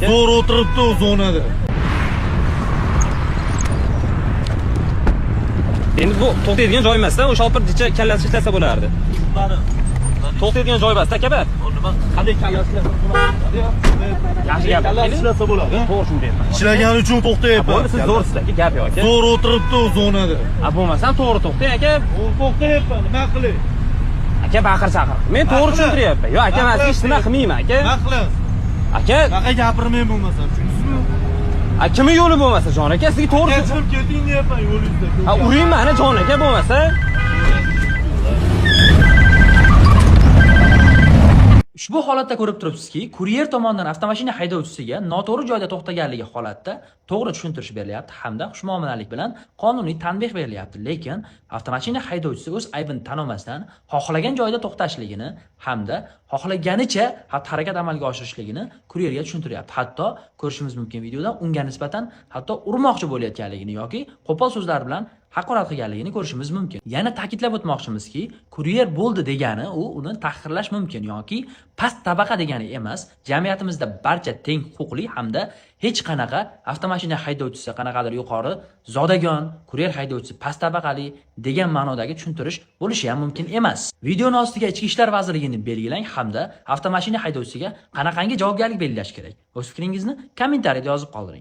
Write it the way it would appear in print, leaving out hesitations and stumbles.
aka? Zo'r o'tiribdi u zonada. Endi bu to'xtaydigan joy emas-da, o'sha opirdicha kallasi ishlasa bo'lardi. To'xtaydigan joy emas, aka bar. Qanday kallasi ishlasa bo'ladi? Yaxshi gap. Kallasi ishlasa bo'ladi. To'g'ri shuni deyapman. Ishlagani uchun to'xtayapman. Siz zo'rsiz aka, gap yo'q aka. Zo'r o'tiribdi u zonada. Bo'lmasam to'g'ri to'xtang aka. To'xtayapman, nima qilay? Aka baqir chaqir. Men to'g'ri tushuntiryapman. Yo'q aka, men hech nima qilmayman aka. Nima qilasiz? Aka, Baqa gapirmay bo'lmasam, tushundingizmi? kimi yo'li bo'lmasa jon aka, sizga to'g'ri Chiqib keting deyapman yo'lingizda. uringman ana jon aka bo'lmasa. Ushbu holatda ko'rib turibsizki, kuryer tomonidan avtomashina haydovchisiga noto'g'ri joyda to'xtaganligi holatda to'g'ri tushuntirish berilyapti hamda xushmuomalalik bilan qonuniy tanbeh berilyapti. Lekin avtomashina haydovchisi o'z aybini tan olmasdan xohlagan joyda to'xtashligini hamda xohlaganicha xatti-harakat amalga oshirishligini kuryerga tushuntiryapti. Hatto ko'rishimiz mumkin videoda unga nisbatan hatto urmoqchi bo'layotganligini yoki qo'pol so'zlar bilan haqorat qilganligini ko'rishimiz mumkin. Yana ta'kidlab o'tmoqchimizki, kuryer bo'ldi degani u uni tahqirlash mumkin yoki past tabaqa degani emas. Jamiyatimizda barcha teng huquqli hamda hech qanaqa avtomashina haydovchisi qanaqadir yuqori zodagon, kuryer haydovchisi past tabaqali degan ma'nodagi tushuntirish bo'lishi ham mumkin emas. Videoning ostiga Ichki ishlar vazirligini belgilang hamda avtomashina haydovchisiga qanaqangi javobgarlik belgilash kerak? O'z fikringizni kommentariyada yozib qoldiring.